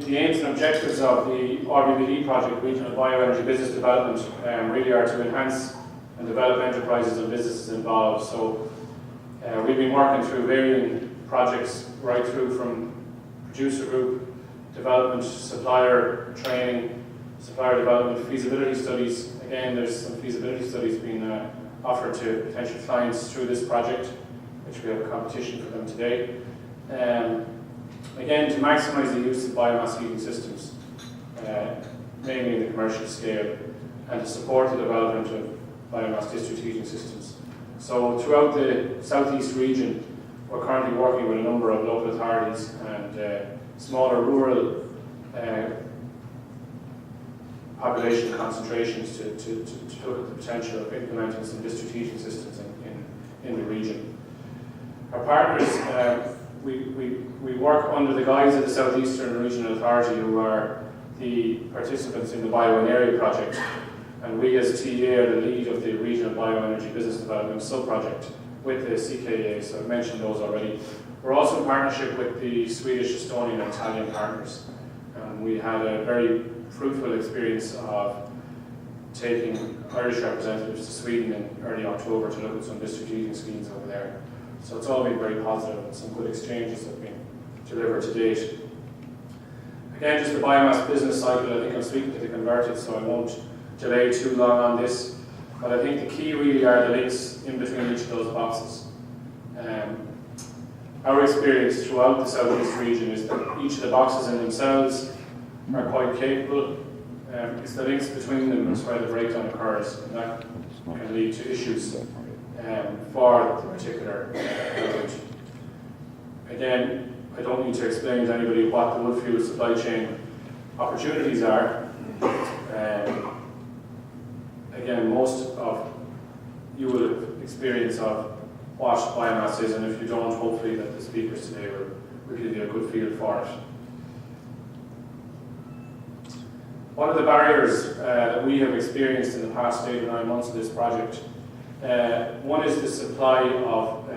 The aims and objectives of the RBBD project, Regional Bioenergy Business Development, really are to enhance and develop enterprises and businesses involved. So we've been working through varying projects right through from producer group development, supplier training, supplier development, feasibility studies. Again, there's some feasibility studies being offered to potential clients through this project, which we have a competition for them today. Again, to maximise the use of biomass heating systems, mainly in the commercial scale, and to support the development of biomass district heating systems. So throughout the southeast region, we're currently working with a number of local authorities and smaller rural population concentrations to look at the potential of implementing some district heating systems in the region. Our partners, we work under the guise of the Southeastern Regional Authority, who are the participants in the Bioenergy project, and we as TEA are the lead of the Regional Bioenergy Business Development sub-project with the CKA, so I've mentioned those already. We're also in partnership with the Swedish, Estonian and Italian partners. We had a very fruitful experience of taking Irish representatives to Sweden in early October to look at some district heating schemes over there. So it's all been very positive and some good exchanges have been delivered to date. Again, just the biomass business cycle, I think I'm speaking to the converted, so I won't delay too long on this. But I think the key really are the links in between each of those boxes. Our experience throughout the southeast region is that each of the boxes in themselves are quite capable. It's the links between them is where the breakdown occurs, and that can lead to issues for the particular element. Again, I don't need to explain to anybody what the wood fuel supply chain opportunities are. Again, most of you will have experience of what biomass is, and if you don't, hopefully that the speakers today will give you a good feel for it. One of the barriers that we have experienced in the past 8 or 9 months of this project, one is the supply of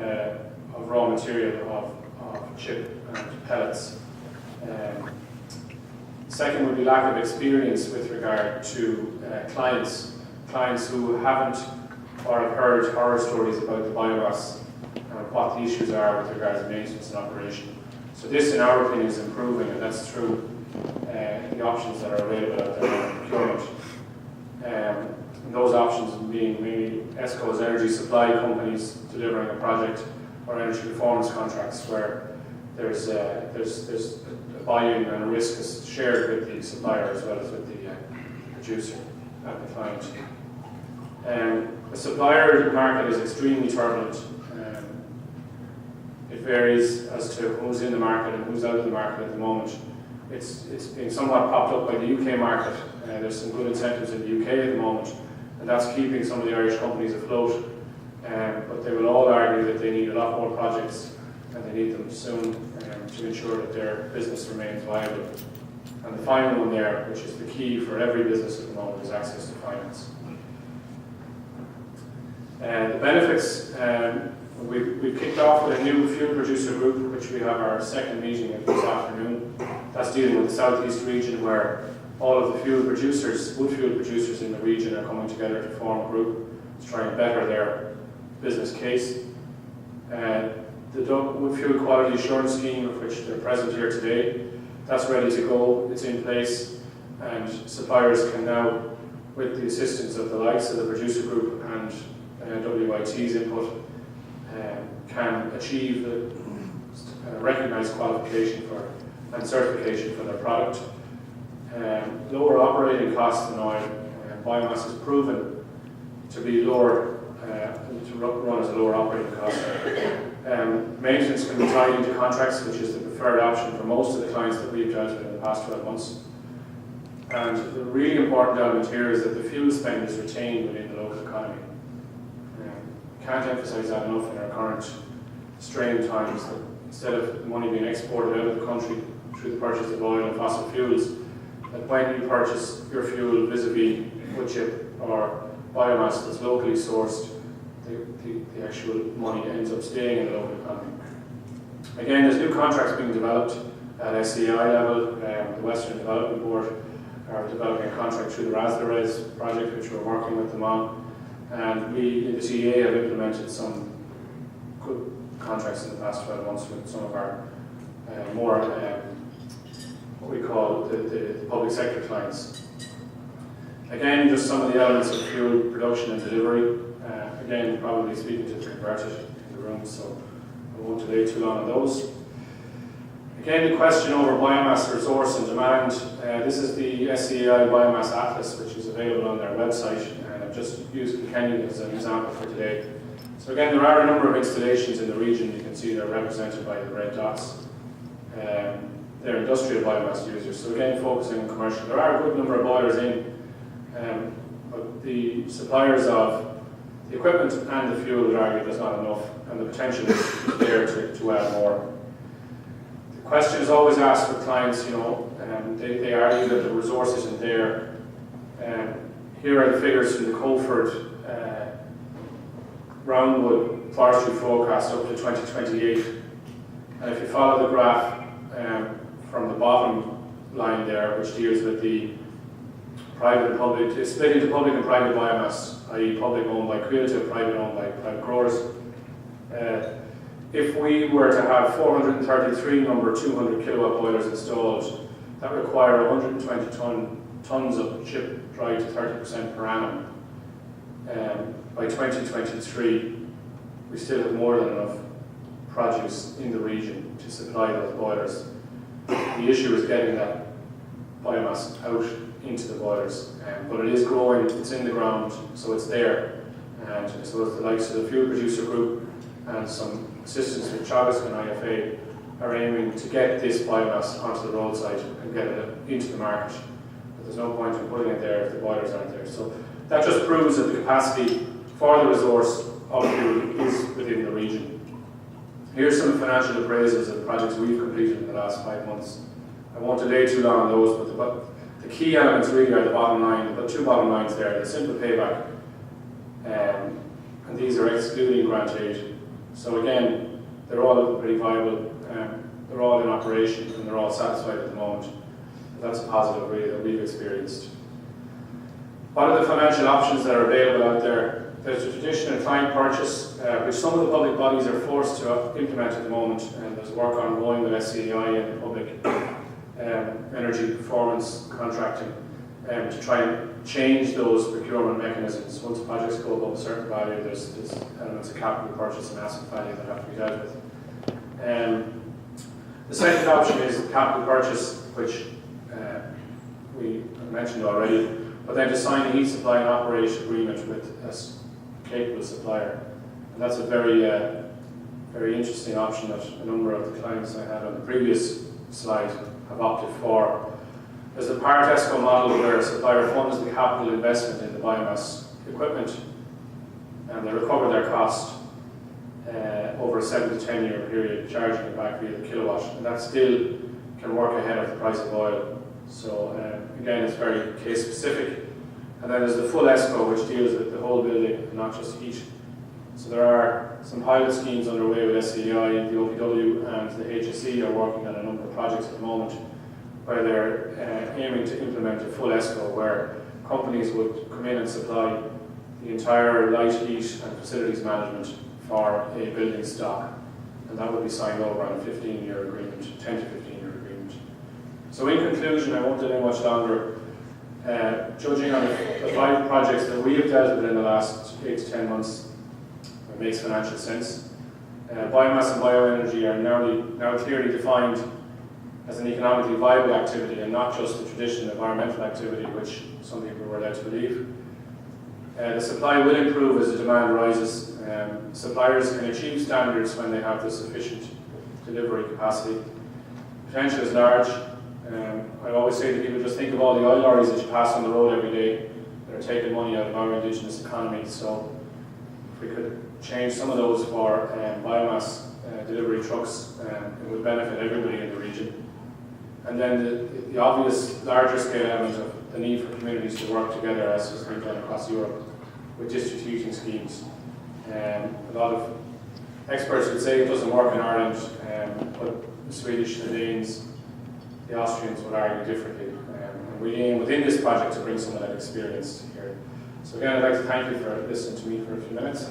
raw material, of chip and pellets. Second would be lack of experience with regard to clients who haven't or have heard horror stories about the biomass and what the issues are with regard to maintenance and operation. So this, in our opinion, is improving, and that's through the options that are available out there in procurement. And those options being maybe ESCO's energy supply companies delivering a project, or energy performance contracts where there's a buy-in and a risk is shared with the supplier as well as with the producer and the client. The supplier market is extremely turbulent. It varies as to who's in the market and who's out of the market at the moment. It's being somewhat popped up by the UK market. There's some good incentives in the UK at the moment, and that's keeping some of the Irish companies afloat. But they will all argue that they need a lot more projects, and they need them soon to ensure that their business remains viable. And the final one there, which is the key for every business at the moment, is access to finance. The benefits, we've kicked off with a new fuel producer group, which we have our second meeting this afternoon. That's dealing with the southeast region, where all of the wood fuel producers in the region are coming together to form a group to try and better their business case. The wood fuel quality assurance scheme, of which they're present here today, that's ready to go, it's in place, and suppliers can now, with the assistance of the likes of the producer group and WIT's input, can achieve the recognised qualification for and certification for their product. Lower operating costs than oil. Biomass is proven to be lower, to run as a lower operating cost. Maintenance can be tied into contracts, which is the preferred option for most of the clients that we've dealt with in the past 12 months. And the really important element here is that the fuel spend is retained within the local economy. Can't emphasise that enough in our current strained times, that instead of money being exported out of the country through the purchase of oil and fossil fuels, that when you purchase your fuel vis-a-vis wood chip or biomass that's locally sourced, the actual money ends up staying in the local economy. Again, there's new contracts being developed at SEI level. The Western Development Board are developing a contract through the RASDRES project, which we're working with them on. And we in the CEA have implemented some good contracts in the past 12 months with some of our more, what we call the public sector clients. Again, just some of the elements of fuel production and delivery. Again, probably speaking to the converted in the room, so I won't delay too long on those. Again, the question over biomass resource and demand. This is the SCAI Biomass Atlas, which is available on their website, and I've just used Kilkenny as an example for today. So again, there are a number of installations in the region. You can see they're represented by the red dots. They're industrial biomass users. So again, focusing on commercial. There are a good number of boilers in, but the suppliers of the equipment and the fuel would argue there's not enough, and the potential is there to add more. The question is always asked with clients, they argue that the resource isn't there. Here are the figures from the Colford Roundwood forestry forecast up to 2028. And if you follow the graph from the bottom line there, which deals with the private and public, it's split into public and private biomass, i.e. public owned by Creative, private owned by private growers. If we were to have 433 number 200 kilowatt boilers installed, that require 120 tons of chip dry to 30% per annum. By 2023, we still have more than enough produce in the region to supply those boilers. The issue is getting that biomass out into the boilers, but it is growing, it's in the ground, so it's there. And I suppose the likes of the fuel producer group and some assistance with Chagas and IFA are aiming to get this biomass onto the roadside and get it into the market. But there's no point in putting it there if the boilers aren't there. So that just proves that the capacity for the resource of fuel is within the region. Here's some financial appraisals of the projects we've completed in the last 5 months. I won't delay too long on those, but the key elements really are the bottom line, the two bottom lines there, the simple payback, and these are excluding grant aid. So again, they're all pretty viable, they're all in operation, and they're all satisfied at the moment. That's a positive really that we've experienced. What are the financial options that are available out there? There's a traditional client purchase, which some of the public bodies are forced to implement at the moment, and there's work ongoing with SCAI and the public energy performance contracting to try and change those procurement mechanisms. Once projects go above a certain value, there's elements of capital purchase and asset value that have to be dealt with. The second option is capital purchase, which we mentioned already, but then to sign a heat supply and operate agreement with a capable supplier. And that's a very, very interesting option that a number of the clients I had on the previous slide have opted for. There's a part ESCO model where a supplier funds the capital investment in the biomass equipment and they recover their cost over a 7 to 10 year period, charging it back via the kilowatt, and that still can work ahead of the price of oil. So again, it's very case specific. And then there's the full ESCO, which deals with the whole building and not just heat. So there are some pilot schemes underway with SCEI, the OPW and the HSE are working on a number of projects at the moment where they're aiming to implement a full ESCO where companies would come in and supply the entire light heat and facilities management for a building stock, and that would be signed over on a 15-year agreement, 10 to 15-year agreement. So in conclusion, I won't delay much longer. Judging on the 5 projects that we have dealt with in the last 8 to 10 months, it makes financial sense. Biomass and bioenergy are now clearly defined as an economically viable activity and not just a traditional environmental activity, which some people were led to believe. The supply will improve as the demand rises. Suppliers can achieve standards when they have the sufficient delivery capacity. Potential is large. I always say to people, just think of all the oil lorries that you pass on the road every day that are taking money out of our indigenous economy. So if we could change some of those for biomass delivery trucks, it would benefit everybody in the region. And then the obvious larger scale element of the need for communities to work together, as has been done across Europe, with district heating schemes. A lot of experts would say it doesn't work in Ireland, but the Swedish, the Danes, the Austrians would argue differently. And we aim within this project to bring some of that experience here. So again, I'd like to thank you for listening to me for a few minutes.